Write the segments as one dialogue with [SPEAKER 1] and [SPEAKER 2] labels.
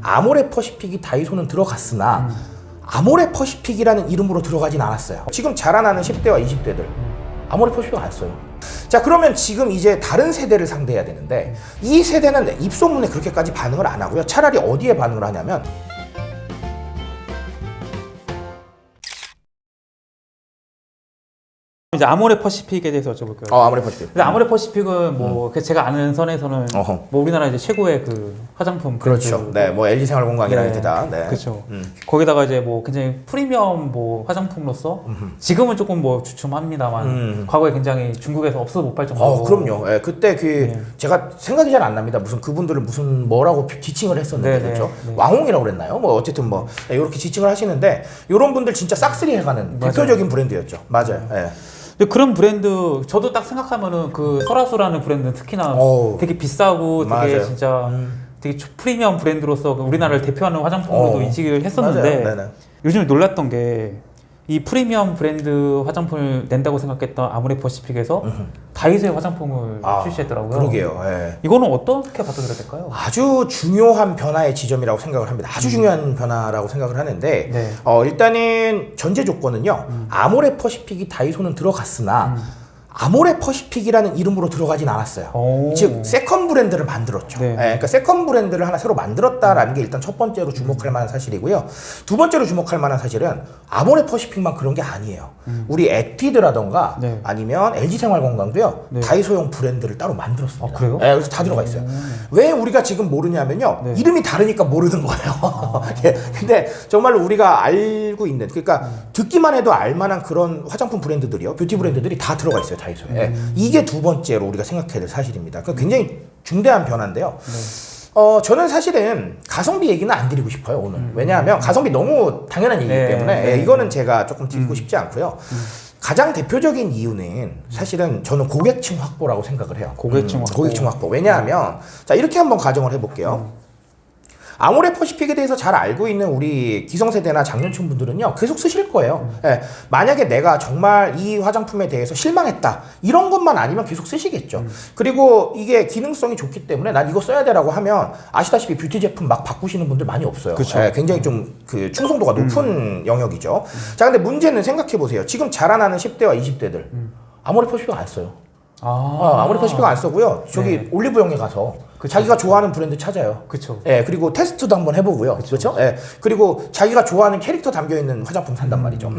[SPEAKER 1] 아모레 퍼시픽이 다이소는 들어갔으나 아모레 퍼시픽이라는 이름으로 들어가진 않았어요. 지금 자라나는 10대와 20대들 아모레 퍼시픽 안 써요. 자, 그러면 지금 이제 다른 세대를 상대해야 되는데 이 세대는 입소문에 그렇게까지 반응을 안 하고요. 차라리 어디에 반응을 하냐면
[SPEAKER 2] 이제 아모레 퍼시픽에 대해서 여쭤볼게요.
[SPEAKER 1] 아모레 퍼시픽.
[SPEAKER 2] 근데 아모레 퍼시픽은 뭐 제가 아는 선에서는 뭐 우리나라 이제 최고의 그 화장품
[SPEAKER 1] 그렇죠.
[SPEAKER 2] 브랜드.
[SPEAKER 1] 네, 뭐 LG 생활건강이랑
[SPEAKER 2] 네.
[SPEAKER 1] 데다. 네.
[SPEAKER 2] 그렇죠. 거기다가 이제 뭐 굉장히 프리미엄 뭐 화장품으로서 지금은 조금 뭐 주춤합니다만 과거에 굉장히 중국에서 없어 못 팔 정도로.
[SPEAKER 1] 그럼요. 예, 그때 제가 생각이 잘 안 납니다. 무슨 그분들을 무슨 뭐라고 지칭을 했었는데 그렇죠. 왕홍이라고 그랬나요? 뭐 어쨌든 뭐 이렇게 지칭을 하시는데 이런 분들 진짜 싹쓸이 해가는 대표적인 브랜드였죠. 맞아요. 예.
[SPEAKER 2] 그런 브랜드 저도 딱 생각하면은 그 설화수라는 브랜드는 특히나 되게 비싸고 되게
[SPEAKER 1] 맞아요.
[SPEAKER 2] 진짜 되게 프리미엄 브랜드로서 우리나라를 대표하는 화장품으로도 인식을 했었는데 요즘 놀랐던 게 이 프리미엄 브랜드 화장품을 낸다고 생각했던 아모레 퍼시픽에서 다이소의 화장품을 출시했더라고요.
[SPEAKER 1] 그러게요. 예.
[SPEAKER 2] 이거는 어떻게 받아들여야 될까요?
[SPEAKER 1] 아주 중요한 변화의 지점이라고 생각을 합니다. 아주 중요한 변화라고 생각을 하는데 일단은 전제 조건은요. 아모레 퍼시픽이 다이소는 들어갔으나 아모레 퍼시픽이라는 이름으로 들어가진 않았어요. 즉 세컨 브랜드를 만들었죠. 그러니까 세컨 브랜드를 하나 새로 만들었다라는 게 일단 첫 번째로 주목할 만한 사실이고요. 두 번째로 주목할 만한 사실은 아모레 퍼시픽만 그런 게 아니에요. 우리 에뛰드라던가 아니면 LG 생활건강도요. 다이소용 브랜드를 따로 만들었습니다.
[SPEAKER 2] 그래요?
[SPEAKER 1] 그래서 다 들어가 있어요. 왜 우리가 지금 모르냐면요. 이름이 다르니까 모르는 거예요. 근데 정말로 우리가 알고 있는, 그러니까 듣기만 해도 알만한 그런 화장품 브랜드들이요. 뷰티 브랜드들이 다 들어가 있어요. 다이소에. 이게 두 번째로 우리가 생각해야 될 사실입니다. 그러니까 굉장히 중대한 변화인데요. 저는 사실은 가성비 얘기는 안 드리고 싶어요, 오늘. 왜냐하면 가성비 너무 당연한 얘기이기 때문에 이거는 제가 조금 드리고 싶지 않고요. 가장 대표적인 이유는 사실은 저는 고객층 확보라고 생각을 해요. 고객층 확보. 왜냐하면 자, 이렇게 한번 가정을 해볼게요. 아모레 퍼시픽에 대해서 잘 알고 있는 우리 기성세대나 장년층 분들은요 계속 쓰실 거예요. 만약에 내가 정말 이 화장품에 대해서 실망했다 이런 것만 아니면 계속 쓰시겠죠. 그리고 이게 기능성이 좋기 때문에 난 이거 써야 돼라고 하면 아시다시피 뷰티 제품 막 바꾸시는 분들 많이 없어요. 굉장히 좀 그 충성도가 높은 영역이죠. 자, 근데 문제는 생각해 보세요. 지금 자라나는 10대와 20대들 아모레 퍼시픽 안 써요. 아모레 퍼시픽 안 쓰고요. 저기 올리브영에 가서 자기가 좋아하는 브랜드 찾아요. 그리고 테스트도 한번 해보고요. 그렇죠? 그리고 자기가 좋아하는 캐릭터 담겨있는 화장품 산단 말이죠.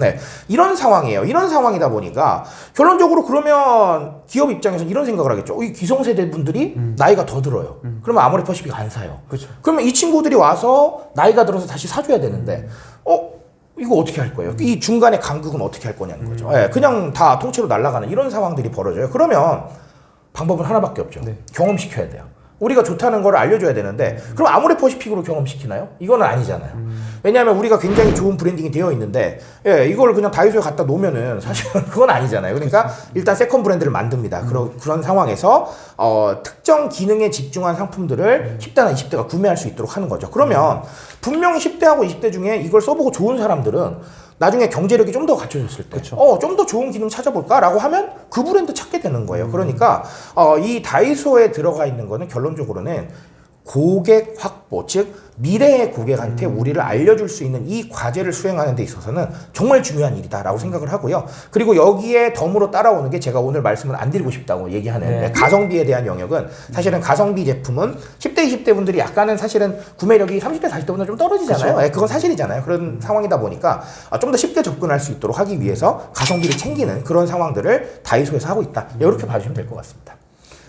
[SPEAKER 1] 이런 상황이에요. 이런 상황이다 보니까 결론적으로 그러면 기업 입장에서는 이런 생각을 하겠죠. 이 기성세대 분들이 나이가 더 들어요. 그러면 아모레 퍼시픽 안 사요. 그러면 이 친구들이 와서 나이가 들어서 다시 사줘야 되는데 이거 어떻게 할 거예요? 이 중간의 간극은 어떻게 할 거냐는 거죠. 그냥 다 통째로 날아가는 이런 상황들이 벌어져요. 그러면 방법은 하나밖에 없죠. 경험시켜야 돼요. 우리가 좋다는 걸 알려줘야 되는데 그럼 아모레 퍼시픽으로 경험시키나요? 이거는 아니잖아요. 왜냐하면 우리가 굉장히 좋은 브랜딩이 되어 있는데 이걸 그냥 다이소에 갖다 놓으면은 사실은 그건 아니잖아요. 그러니까 일단 세컨 브랜드를 만듭니다. 그런 상황에서 특정 기능에 집중한 상품들을 10대나 20대가 구매할 수 있도록 하는 거죠. 그러면 분명히 10대하고 20대 중에 이걸 써보고 좋은 사람들은 나중에 경제력이 좀 더 갖춰졌을 때 좀 더 좋은 기능 찾아볼까? 라고 하면 그 브랜드 찾게 되는 거예요. 그러니까 이 다이소에 들어가 있는 거는 결론적으로는 고객 확보, 즉 미래의 고객한테 우리를 알려줄 수 있는 이 과제를 수행하는 데 있어서는 정말 중요한 일이다라고 생각을 하고요. 그리고 여기에 덤으로 따라오는 게 제가 오늘 말씀을 안 드리고 싶다고 얘기하는 가성비에 대한 영역은 사실은 가성비 제품은 10대, 20대 분들이 약간은 사실은 구매력이 30대, 40대보다 좀 떨어지잖아요. 그건 사실이잖아요. 그런 상황이다 보니까 좀 더 쉽게 접근할 수 있도록 하기 위해서 가성비를 챙기는 그런 상황들을 다이소에서 하고 있다. 이렇게 봐주시면 될 것 같습니다.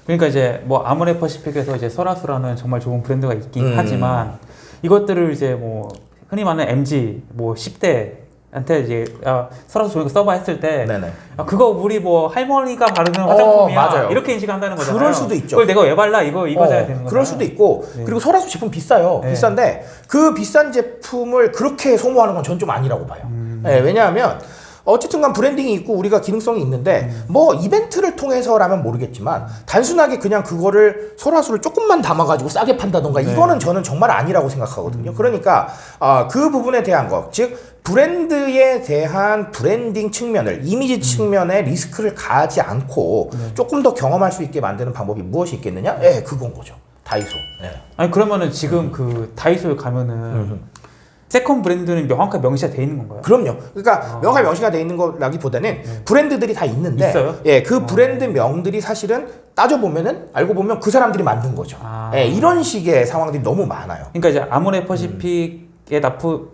[SPEAKER 2] 그러니까 이제 뭐 아모레 퍼시픽에서 이제 설화수라는 정말 좋은 브랜드가 있긴 하지만 이것들을 이제 뭐 흔히 말하는 MG 뭐 10대한테 이제 설화수 좋은 거 써봐 했을 때 그거 우리 뭐 할머니가 바르는 화장품이야
[SPEAKER 1] 맞아요.
[SPEAKER 2] 이렇게 인식한다는 거잖아요.
[SPEAKER 1] 그럴 수도 있죠.
[SPEAKER 2] 그걸 내가 왜 발라 이거잖아요. 되는
[SPEAKER 1] 그럴 수도 있고 그리고 설화수 제품 비싸요. 비싼데 그 비싼 제품을 그렇게 소모하는 건 전 좀 아니라고 봐요. 왜냐하면 어쨌든 간 브랜딩이 있고 우리가 기능성이 있는데 뭐 이벤트를 통해서라면 모르겠지만 단순하게 그냥 그거를 설화수를 조금만 담아가지고 싸게 판다던가 이거는 저는 정말 아니라고 생각하거든요. 그러니까 그 부분에 대한 것, 즉 브랜드에 대한 브랜딩 측면을 이미지 측면에 리스크를 가하지 않고 조금 더 경험할 수 있게 만드는 방법이 무엇이 있겠느냐? 그건 거죠. 다이소. 예.
[SPEAKER 2] 아니 그러면은 지금 그 다이소에 가면은 세컨 브랜드는 명확하게 명시가 돼 있는 건가요?
[SPEAKER 1] 그럼요. 그러니까 명확하게 명시가 돼 있는 거라기보다는 브랜드들이 다 있는데,
[SPEAKER 2] 있어요?
[SPEAKER 1] 예, 그 브랜드 명들이 사실은 따져 보면은 알고 보면 그 사람들이 만든 거죠. 예, 이런 식의 상황들이 너무 많아요.
[SPEAKER 2] 그러니까 이제 아모레 퍼시픽에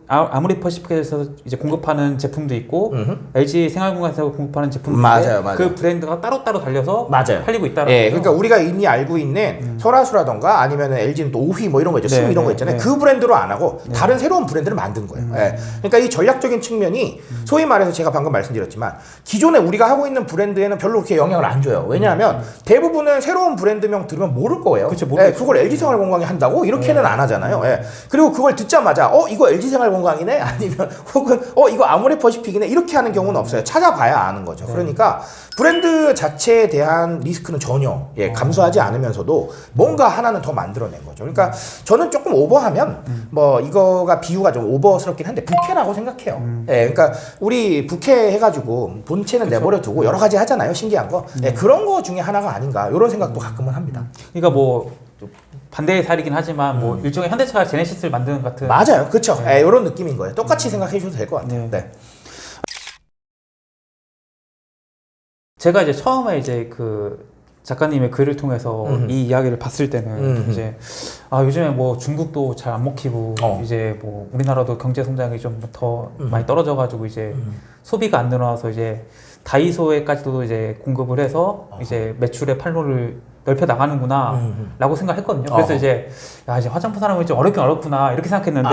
[SPEAKER 2] 아모레 퍼시픽에서 이제 공급하는 제품도 있고 LG 생활공간에서 공급하는 제품도
[SPEAKER 1] 맞아요,
[SPEAKER 2] 있는데 그 브랜드가 따로따로 달려서
[SPEAKER 1] 맞아요.
[SPEAKER 2] 팔리고 있다는
[SPEAKER 1] 예,
[SPEAKER 2] 거죠.
[SPEAKER 1] 그러니까 우리가 이미 알고 있는 설화수라던가 아니면 LG는 또 오휘 뭐 이런 거 있죠.
[SPEAKER 2] 네,
[SPEAKER 1] 슴 이런 거
[SPEAKER 2] 네,
[SPEAKER 1] 있잖아요.
[SPEAKER 2] 네.
[SPEAKER 1] 그 브랜드로 안 하고 다른 새로운 브랜드를 만든 거예요. 예. 그러니까 이 전략적인 측면이 소위 말해서 제가 방금 말씀드렸지만 기존에 우리가 하고 있는 브랜드에는 별로 그렇게 영향을 안 줘요. 왜냐하면 대부분은 새로운 브랜드명 들으면 모를 거예요.
[SPEAKER 2] 그쵸,
[SPEAKER 1] 예, 그걸 LG생활건강이 한다고 이렇게는 안 하잖아요. 예. 그리고 그걸 듣자마자 이거 LG생활건강이네 아니면 혹은 이거 아모레 퍼시픽이네 이렇게 하는 경우는 없어요. 찾아봐야 아는 거죠. 그러니까 브랜드 자체에 대한 리스크는 전혀 감수하지 않으면서도 뭔가 하나는 더 만들어낸 거죠. 그러니까 저는 조금 오버하면 뭐 이거가 비유가 좀 오버스럽긴 한데 부캐라고 생각해요. 예, 그러니까 우리 부캐 해가지고 본체는
[SPEAKER 2] 그쵸.
[SPEAKER 1] 내버려두고 여러 가지 하잖아요. 신기한 거. 예, 그런 거 중에 하나가 아닌가 이런 생각도 가끔은 합니다.
[SPEAKER 2] 그러니까 뭐 반대의 사례이긴 하지만 뭐 일종의 현대차가 제네시스를 만드는 같은.
[SPEAKER 1] 맞아요. 그렇죠. 예, 이런 느낌인 거예요. 똑같이 생각해 주셔도 될 것 같아요. 네.
[SPEAKER 2] 제가 이제 처음에 이제 그 작가님의 글을 통해서 이 이야기를 봤을 때는 이제 요즘에 뭐 중국도 잘 안 먹히고 이제 뭐 우리나라도 경제 성장이 좀 더 많이 떨어져가지고 이제 소비가 안 늘어나서 이제 다이소에까지도 이제 공급을 해서 이제 매출의 판로를 넓혀 나가는구나 라고 생각했거든요. 그래서 이제 화장품 사람이 좀 어렵긴 어렵구나 이렇게 생각했는데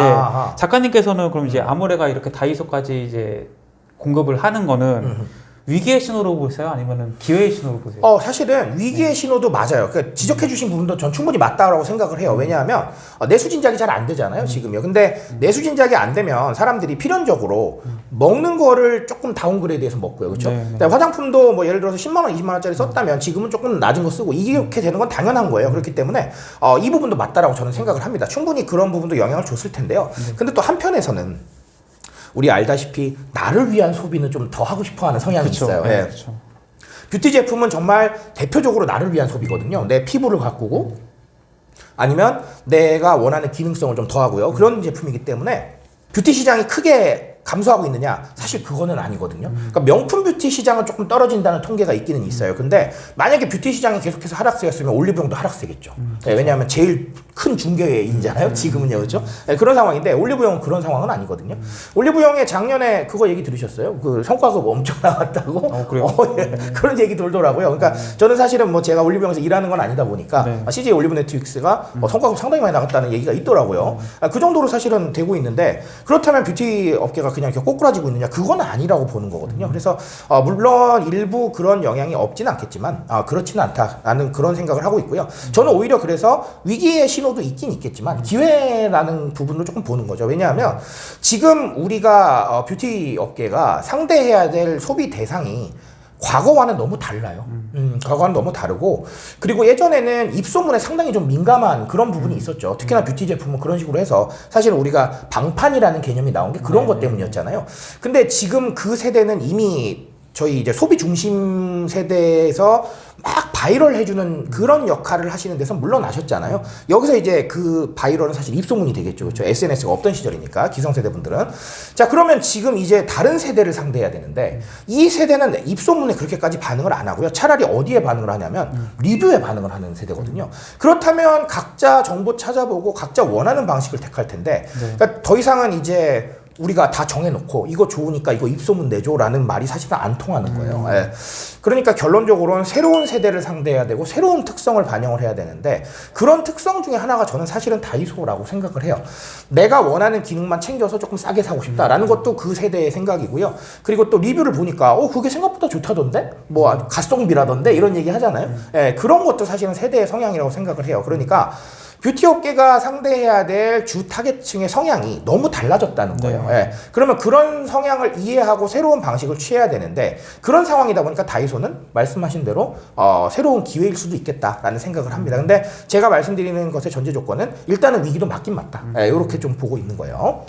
[SPEAKER 2] 작가님께서는 그럼 이제 아모레가 이렇게 다이소까지 이제 공급을 하는 거는 위기의 신호로 보세요? 아니면 기회의 신호로 보세요?
[SPEAKER 1] 사실은 위기의 신호도 맞아요. 그러니까 지적해주신 부분도 전 충분히 맞다고 생각을 해요. 왜냐하면 내수 진작이 잘 안 되잖아요, 지금요. 근데 내수 진작이 안 되면 사람들이 필연적으로 먹는 거를 조금 다운그레이드해서 먹고요, 그렇죠? 화장품도 뭐 예를 들어서 10만 원, 20만 원짜리 썼다면 지금은 조금 낮은 거 쓰고 이렇게 되는 건 당연한 거예요. 그렇기 때문에 이 부분도 맞다라고 저는 생각을 합니다. 충분히 그런 부분도 영향을 줬을 텐데요. 근데 또 한편에서는 우리 알다시피 나를 위한 소비는 좀 더 하고 싶어하는 성향이 있어요.
[SPEAKER 2] 네,
[SPEAKER 1] 예.
[SPEAKER 2] 그쵸.
[SPEAKER 1] 뷰티 제품은 정말 대표적으로 나를 위한 소비거든요. 내 피부를 가꾸고 아니면 내가 원하는 기능성을 좀 더하고요. 그런 제품이기 때문에 뷰티 시장이 크게 감소하고 있느냐? 사실 그거는 아니거든요. 그러니까 명품 뷰티 시장은 조금 떨어진다는 통계가 있기는 있어요. 근데 만약에 뷰티 시장이 계속해서 하락세였으면 올리브영도 하락세겠죠. 네, 왜냐하면 제일 큰 중개인잖아요. 지금은요, 그렇죠? 네, 그런 상황인데 올리브영은 그런 상황은 아니거든요. 올리브영에 작년에 그거 얘기 들으셨어요? 그 성과급 엄청 나왔다고?
[SPEAKER 2] 그래요?
[SPEAKER 1] 예, 그런 얘기 돌더라고요. 그러니까 저는 사실은 뭐 제가 올리브영에서 일하는 건 아니다 보니까 CJ 올리브 네트웍스가 성과급 상당히 많이 나갔다는 얘기가 있더라고요. 그 정도로 사실은 되고 있는데 그렇다면 뷰티 업계가 그냥 이렇게 꼬꾸라지고 있느냐? 그건 아니라고 보는 거거든요. 그래서 물론 일부 그런 영향이 없진 않겠지만 그렇지는 않다라는 그런 생각을 하고 있고요. 저는 오히려 그래서 위기의 신호도 있긴 있겠지만 기회라는 부분을 조금 보는 거죠. 왜냐하면 지금 우리가 뷰티 업계가 상대해야 될 소비 대상이 과거와는 너무 달라요. 과거와는 너무 다르고 그리고 예전에는 입소문에 상당히 좀 민감한 그런 부분이 있었죠. 특히나 뷰티 제품은 그런 식으로 해서 사실 우리가 방판이라는 개념이 나온 게 그런 것 때문이었잖아요. 근데 지금 그 세대는 이미 저희 이제 소비 중심 세대에서 막 바이럴 해주는 그런 역할을 하시는 데서 물러나셨잖아요. 여기서 이제 그 바이럴은 사실 입소문이 되겠죠. 그렇죠? SNS가 없던 시절이니까 기성세대 분들은. 자, 그러면 지금 이제 다른 세대를 상대해야 되는데 이 세대는 입소문에 그렇게까지 반응을 안 하고요. 차라리 어디에 반응을 하냐면 리뷰에 반응을 하는 세대거든요. 그렇다면 각자 정보 찾아보고 각자 원하는 방식을 택할 텐데 그러니까 더 이상은 이제 우리가 다 정해놓고 이거 좋으니까 이거 입소문 내줘라는 말이 사실은 안 통하는 거예요. 예. 그러니까 결론적으로는 새로운 세대를 상대해야 되고 새로운 특성을 반영을 해야 되는데 그런 특성 중에 하나가 저는 사실은 다이소라고 생각을 해요. 내가 원하는 기능만 챙겨서 조금 싸게 사고 싶다라는 것도 그 세대의 생각이고요. 그리고 또 리뷰를 보니까 그게 생각보다 좋다던데? 뭐 가성비라던데? 이런 얘기 하잖아요. 예, 그런 것도 사실은 세대의 성향이라고 생각을 해요. 그러니까 뷰티 업계가 상대해야 될 주 타겟층의 성향이 너무 달라졌다는 거예요. 예. 그러면 그런 성향을 이해하고 새로운 방식을 취해야 되는데 그런 상황이다 보니까 다이소는 말씀하신 대로 새로운 기회일 수도 있겠다라는 생각을 합니다. 근데 제가 말씀드리는 것의 전제 조건은 일단은 위기도 맞긴 맞다. 예, 이렇게 좀 보고 있는 거예요.